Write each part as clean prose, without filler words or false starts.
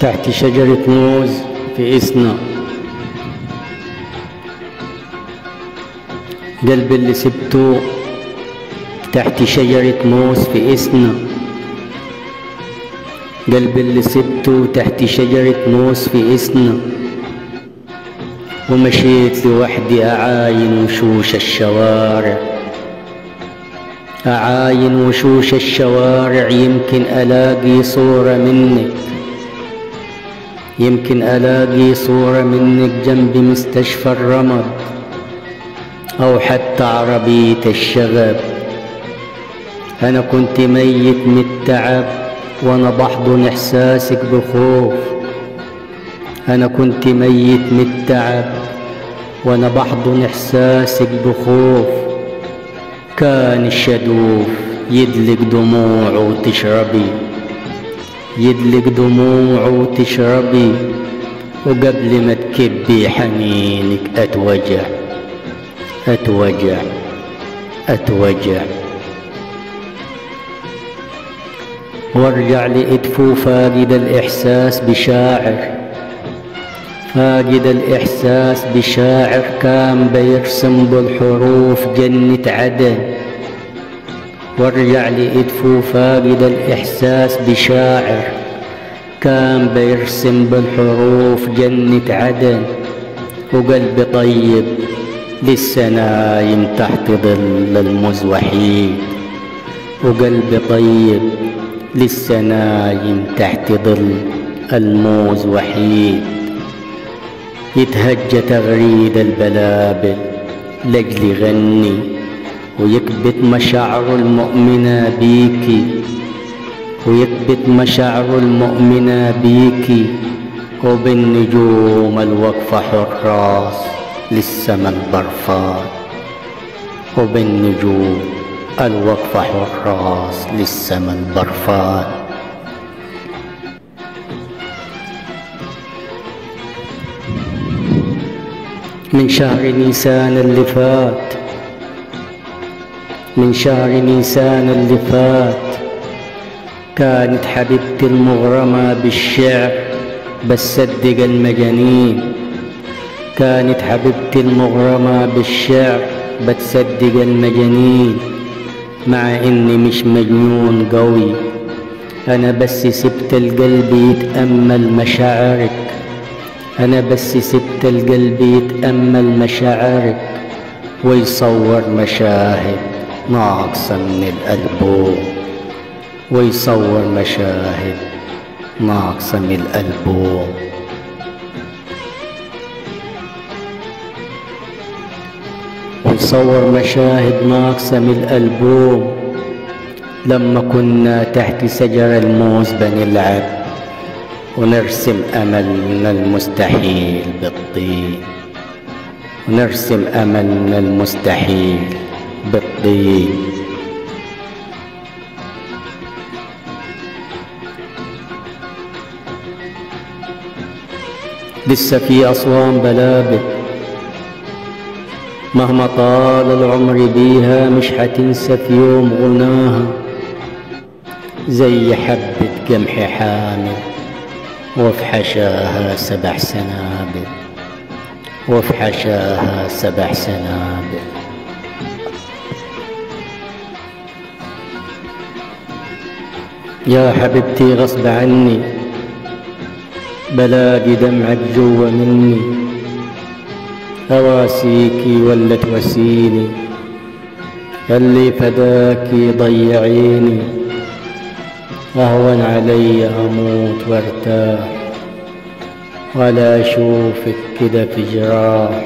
تحت شجرة موز في إسنا، قلبي اللي سبته تحت شجرة موز في إسنا، قلبي اللي سبته تحت شجرة موز في إسنا، ومشيت لوحدي أعاين وشوش الشوارع، أعاين وشوش الشوارع، يمكن ألاقي صورة منك، يمكن ألاقي صورة منك جنب مستشفى الرمد أو حتى عربية الشغب. أنا كنت ميت من التعب وأنا بحضن إحساسك بخوف، أنا كنت ميت من التعب وأنا بحضن إحساسك بخوف. كان الشدوف يدلق دموعه وتشربي، يدلق دموعه وتشربي، وقبل ما تكبي حنينك أتوجع أتوجع أتوجع. وارجع لإدفو فاقد الإحساس بشاعر، فاقد الإحساس بشاعر كان بيرسم بالحروف جنة عدن. وارجع لإدفو فاقد الإحساس بشاعر كان بيرسم بالحروف جنة عدن، وقلبي طيب لسه نايم تحت ظل الموز وحيد، وقلبي طيب لسه نايم تحت ظل الموز وحيد. يتهجى تغريد البلابل لأجل يغني، ويكبت مشاعر المؤمنة بيكي، ويكبت مشاعر المؤمنة بيكي، وبالنجوم الوقفة حراس للسما البرفان، وبالنجوم الوقفة حراس للسما البرفان. من شهر نيسان اللي فات، من شهر نيسان اللي فات، كانت حبيبتي المغرمة بالشعر بتصدق المجانين، كانت حبيبتي المغرمة بالشعر بتصدق المجانين، مع اني مش مجنون قوي، انا بس سبت القلب يتأمل مشاعرك، انا بس سبت القلب يتأمل مشاعرك، ويصور مشاهد ناقصة من الألبوم، ويصور مشاهد ناقصة من الألبوم. ويصور مشاهد ناقصة من الألبوم. لما كنا تحت شجر الموز بنلعب ونرسم أملنا المستحيل بالطين، ونرسم أملنا المستحيل بالطين. لسه في أسوان بلابل مهما طال العمر بيها مش حتنسى في يوم غناها، زي حبة قمح حامل وفي حشاها 7 سنابل، وفي حشاها 7 سنابل. يا حبيبتي غصب عني بلاقي دمعك جوا مني، أواسيكي ولا تواسيني، اللي فداكي ضيعيني، أهون علي أموت وارتاح ولا أشوفك كده في جراح.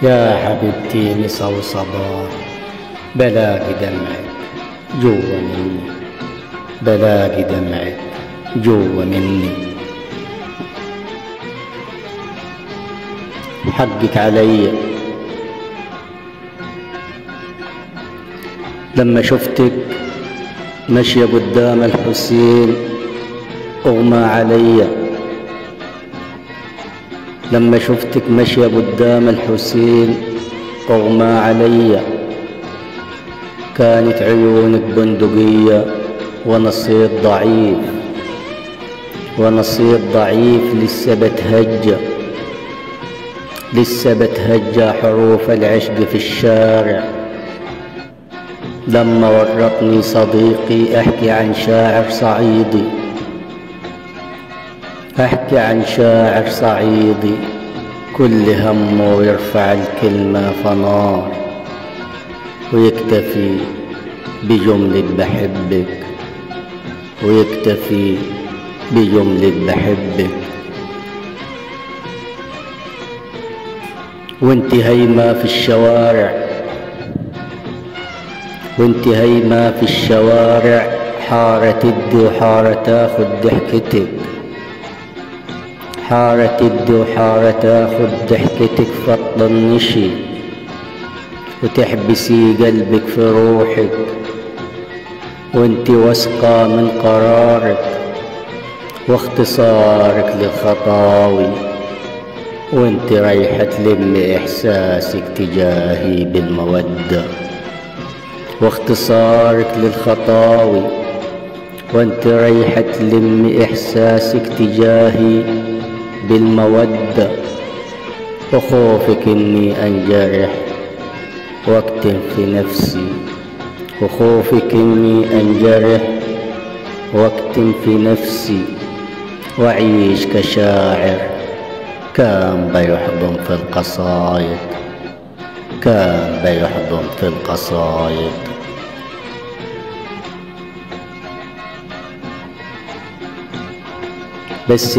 يا حبيبتي مسا وصباح بلاقي دمعك جوا مني، بلاقي دمعك جوا مني. حقك علي لما شفتك ماشية قدام الحسين أغمى علي، لما شفتك ماشية قدام الحسين أغمى علي. كانت عيونك بندقية ونصيت ضعيف، ونصيب ضعيف لسه بتهجى حروف العشق في الشارع. لما ورطني صديقي احكي عن شاعر صعيدي كل همه يرفع الكلمة فنار، ويكتفي بجملة بحبك، وانت هيمة في الشوارع حارة تدي وحارة تاخد ضحكتك، فتطنشي وتحبسي قلبك في روحك، وانت واثقة من قرارك واختصارك للخطاوي، وانت رايحة تلمي احساسك تجاهي بالمودة، واختصارك للخطاوي، وانت رايحة تلمي احساسك تجاهي بالمودة، وخوفك اني انجرح واكتم في نفسي، واعيش كشاعر كان بيحضن في القصايد. بس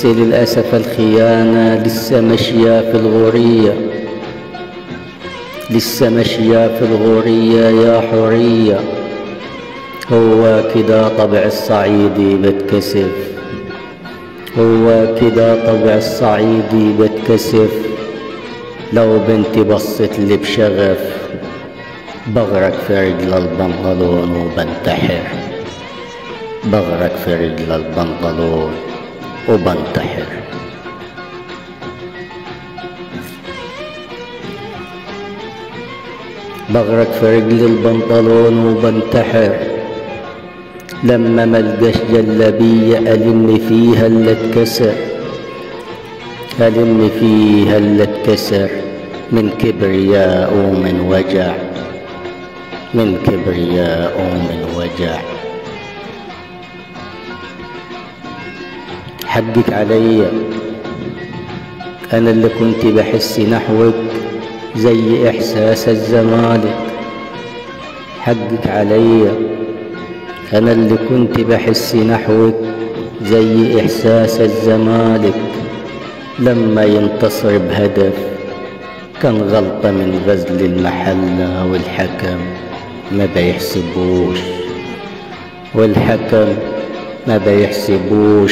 للأسف الخيانة لسه ماشية في الغورية يا حورية. هو كده طبع الصعيدي بتكسف، لو بنتي بصت لي بشغف بغرق في رجل البنطلون وبنتحر. بغرق في رجل البنطلون وبنتحر، لما ملقاش جلابية ألم فيها اللي اتكسر من كبرياء ومن وجع. حقك عليا أنا اللي كنت بحس نحوك زي إحساس الزمالك. حقك عليا أنا اللي كنت بحس نحوك زي إحساس الزمالك. لما ينتصر بهدف كان غلطة من غزل المحلة، والحكم ما بيحسبوش.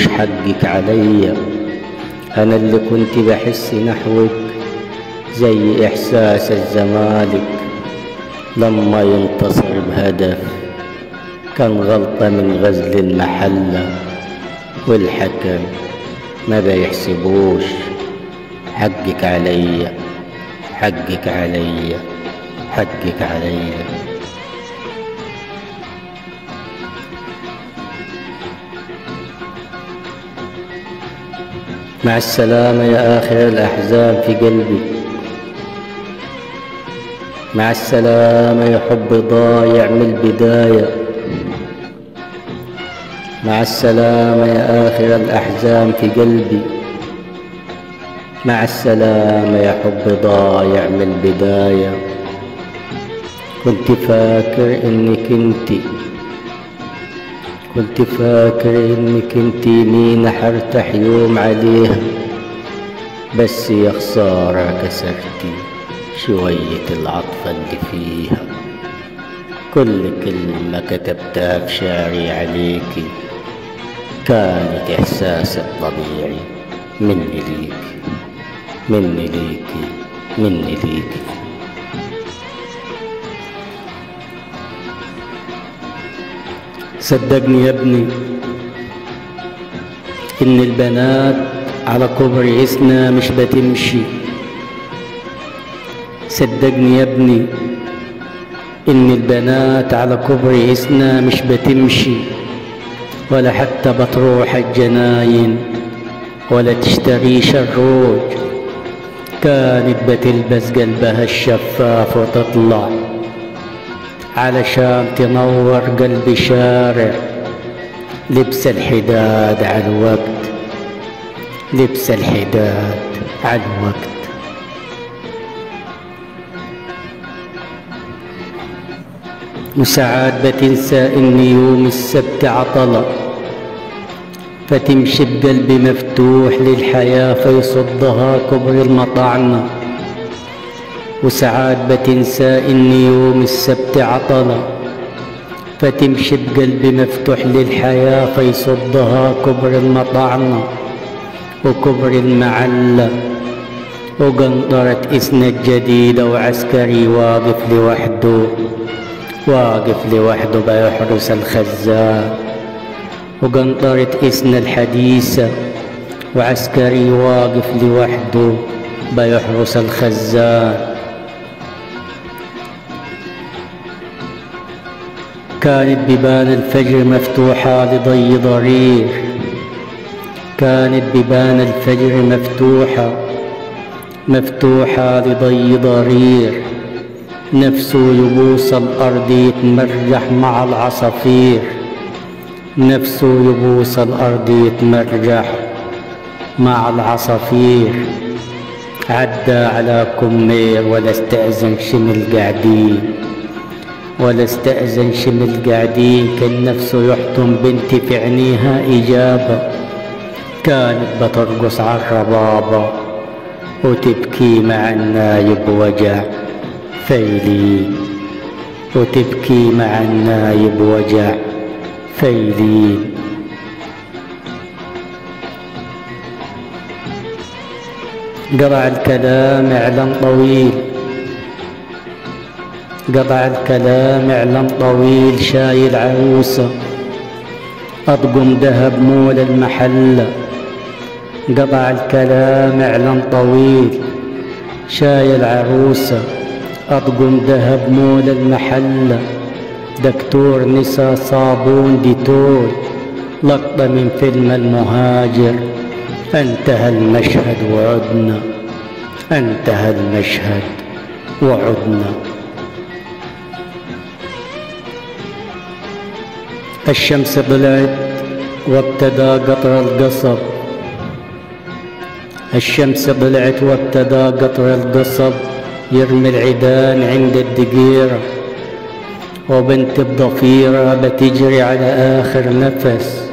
حقك عليا أنا اللي كنت بحس نحوك زي إحساس الزمالك. لما ينتصر بهدف كان غلطة من غزل المحلة، والحكم ما بيحسبوش. حقك عليا مع السلامة يا آخر الأحزان في قلبي، مع السلامة يا حب ضايع من البداية. مع السلامة يا آخر الأحزان في قلبي، مع السلامة يا حب ضايع من البداية. كنت فاكر إنك انت مين حرتاح يوم عليها، بس يا خسارة كسرتي شوية العطف اللي فيها. كل كلمة كتبتها في شعري عليكي كانت إحساس الطبيعي مني ليكي. صدقني يا ابني إن البنات على كبر إسنا مش بتمشي. صدقني يا ابني إن البنات على كبر إسنا مش بتمشي ولا حتى بتروح الجناين ولا تشتريش الروج، كانت بتلبس قلبها الشفاف وتطلع علشان تنور قلب شارع. لبس الحداد على الوقت، لبس الحداد على الوقت. وساعات بتنسى إن يوم السبت عطلة، فتمشي بقلب مفتوح للحياة فيصدها كبر المطعنة. وساعات بتنسى إن يوم السبت عطلة، فتمشي بقلب مفتوح للحياة فيصدها كبر المطعنة وكبر المعلة وقنطرة إسنا الجديدة. وعسكري واقف لوحده، واقف لوحده بيحرس الخزان. وقنطرة إسنا الحديثة وعسكري واقف لوحده بيحرس الخزان. كانت بيبان الفجر مفتوحة لضي ضرير، كانت بيبان الفجر مفتوحة لضي ضرير. نفسه يبوس الأرض يتمرجح مع العصافير، نفسه يبوس الأرض يتمرجح مع العصافير. عدى على كمير ولا استأذن شمل قاعدين، ولا استأذن شمل قاعدين. كان نفسه يحضن بنتي في عينيها إجابة، كانت بترقص على الربابة وتبكي مع النايب وجع فيلين، وتبكي مع النايب وجع فيلين. قطع الكلام إعلان طويل، قطع الكلام إعلان طويل. شايل عروسة أطقم دهب مول المحلة. قطع الكلام إعلان طويل. شايل عروسة أطقم دهب مول المحلة. دكتور نسا صابون ديتول، لقطة من فيلم المهاجر. انتهى المشهد وعدنا، انتهى المشهد وعدنا. الشمس طلعت وابتدى قطر القصب، الشمس طلعت وابتدى قطر القصب يرمي العيدان عند الدقيرة. وبنت بضفيرة بتجري على آخر نفس،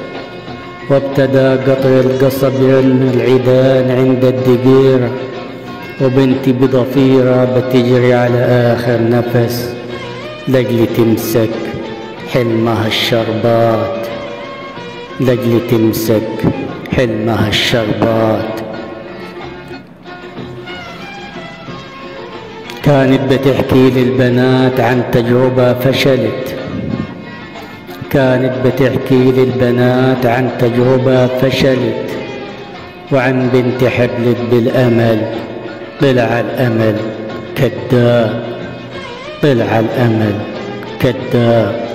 وابتدى قطر القصب يرمي العيدان عند الدقيرة. وبنتي بضفيرة بتجري على آخر نفس لجل تمسك حلمها الشربات، لجل تمسك حلمها الشربات. كانت بتحكي للبنات عن تجربة فشلت، كانت بتحكي للبنات عن تجربة فشلت. وعن بنت حبلت بالأمل، طلع الأمل كذاب، طلع الأمل كذاب.